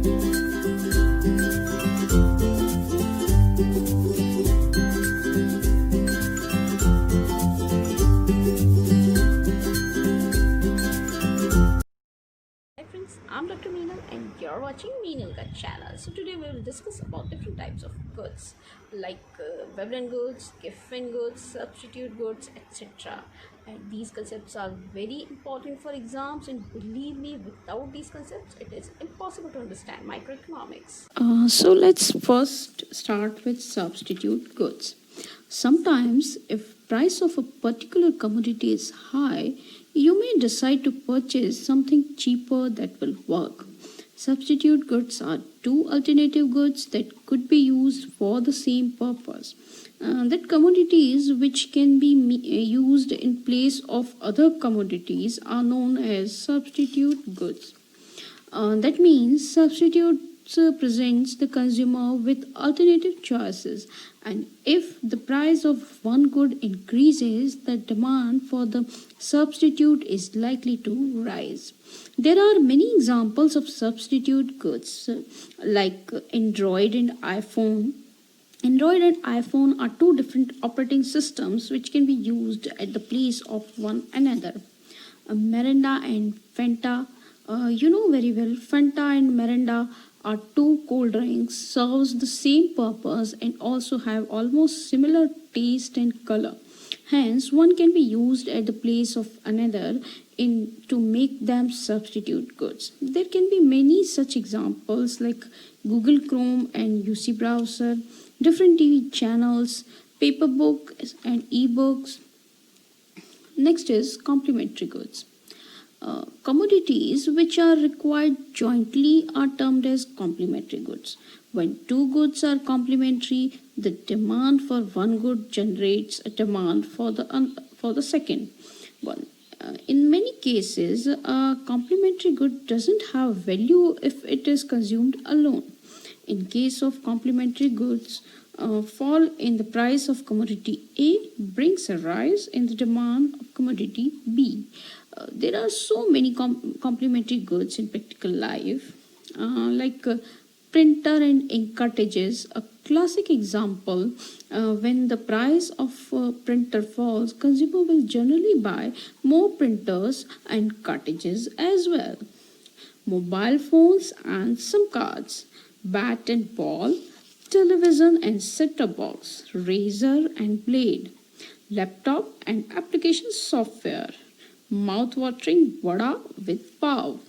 Hi friends, I'm Dr. Meenal and you're watching Meenal Cut channel. So today we will discuss about different types of goods like Veblen goods, gift goods, substitute goods, etc. And these concepts are very important for exams, and believe me, without these concepts it is impossible to understand microeconomics. So let's first start with substitute goods. Sometimes, if price of a particular commodity is high, you may decide to purchase something cheaper that will work. Substitute goods are two alternative goods that could be used for the same purpose. That commodities which can be used in place of other commodities are known as substitute goods. That means substitutes presents the consumer with alternative choices, and if the price of one good increases, the demand for the substitute is likely to rise. There are many examples of substitute goods like Android and iPhone. Android and iPhone are two different operating systems which can be used at the place of one another. Mirinda and Fanta. You know very well, Fanta and Mirinda are two cold drinks, serves the same purpose and also have almost similar taste and color. Hence, one can be used at the place of another in to make them substitute goods. There can be many such examples like Google Chrome and UC browser, different TV channels, paper books and ebooks. Next is complementary goods. Commodities which are required jointly are termed as complementary goods. When two goods are complementary, the demand for one good generates a demand for the second one. In many cases, a complementary good doesn't have value if it is consumed alone. In case of complementary goods, fall in the price of commodity A brings a rise in the demand of commodity B. There are so many complementary goods in practical life, like printer and ink cartridges. A classic example, when the price of printer falls, consumer will generally buy more printers and cartridges as well. Mobile phones and SIM cards, bat and ball, television and set-top box, razor and blade, laptop and application software, mouth-watering vada with pav.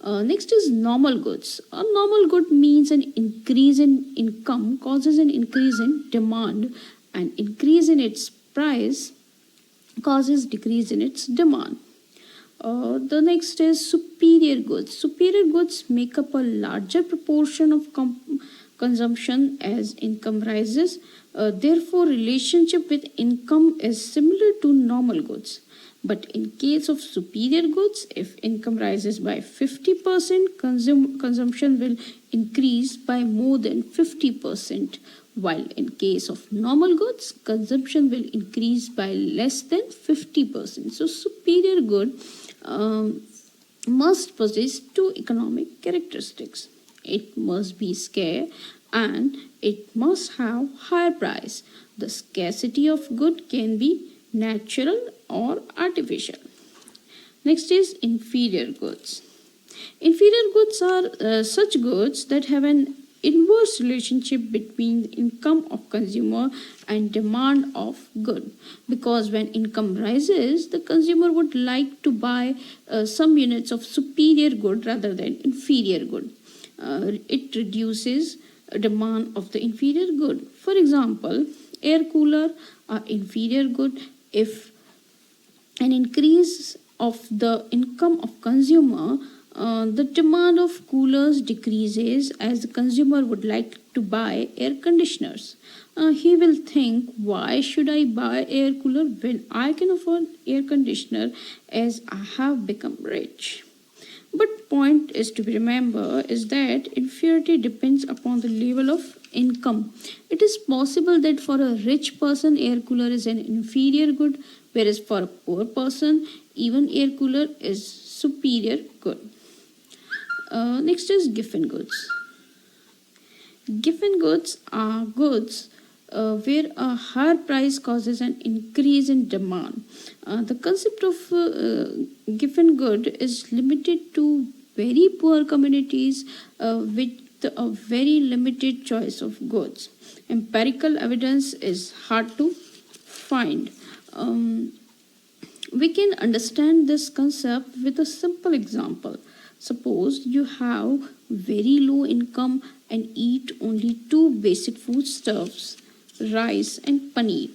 Next is normal goods. A normal good means an increase in income causes an increase in demand, and increase in its price causes decrease in its demand. The next is superior goods. Superior goods make up a larger proportion of consumption as income rises. Therefore, relationship with income is similar to normal goods. But in case of superior goods, if income rises by 50%, consumption will increase by more than 50%. While in case of normal goods, consumption will increase by less than 50%. So superior good must possess two economic characteristics. It must be scarce and it must have higher price. The scarcity of good can be natural or artificial. Next is inferior goods. Inferior goods are such goods that have an inverse relationship between the income of consumer and demand of good, because when income rises, the consumer would like to buy some units of superior good rather than inferior good. It reduces demand of the inferior good. For example, air cooler are inferior good if an increase of the income of consumer, the demand of coolers decreases as the consumer would like to buy air conditioners. He will think, why should I buy air cooler when I can afford air conditioner as I have become rich? But point is to be remember is that inferiority depends upon the level of income. It is possible that for a rich person air cooler is an inferior good, whereas for a poor person even air cooler is superior good. Next is Giffen goods. Giffen goods are goods where a higher price causes an increase in demand. The concept of giffen good is limited to very poor communities with a very limited choice of goods. Empirical evidence is hard to find. We can understand this concept with a simple example. Suppose you have very low income and eat only two basic foodstuffs, rice and paneer.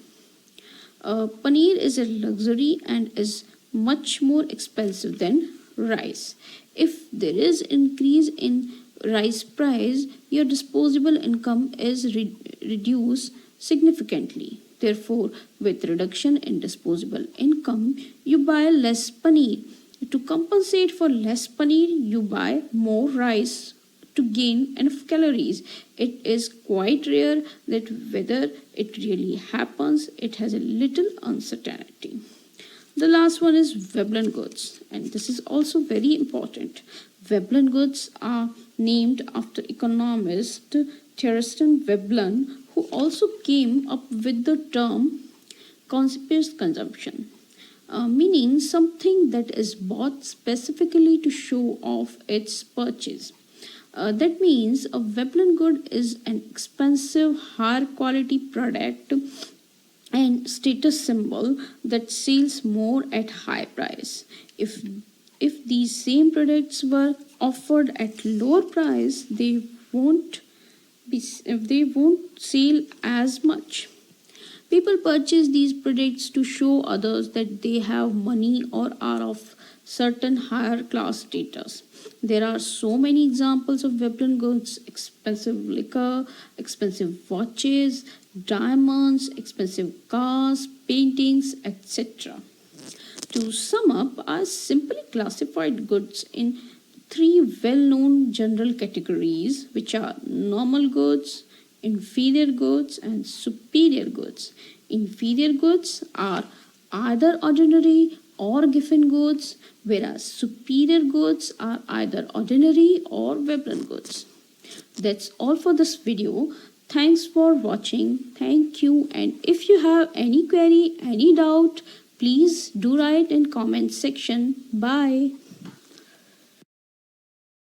Paneer is a luxury and is much more expensive than rice. If there is increase in rice price, your disposable income is reduced significantly. Therefore, with reduction in disposable income, you buy less paneer. To compensate for less paneer, you buy more rice to gain enough calories. It is quite rare that whether it really happens, it has a little uncertainty. The last one is Veblen goods, and this is also very important. Veblen goods are named after economist Thorsten Veblen, who also came up with the term conspicuous consumption, meaning something that is bought specifically to show off its purchase. That means a Veblen good is an expensive, higher quality product and status symbol that sells more at high price. If these same products were offered at lower price, they won't sell as much. People purchase these products to show others that they have money or are of certain higher class status. There are so many examples of Veblen goods: expensive liquor, expensive watches, diamonds, expensive cars, paintings, etc. To sum up, I simply classified goods in three well-known general categories, which are normal goods, inferior goods, and superior goods. Inferior goods are either ordinary or giffen goods, whereas superior goods are either ordinary or Veblen goods. That's all for this video. Thanks for watching. Thank you. And if you have any query, any doubt, please do write in comment section. Bye.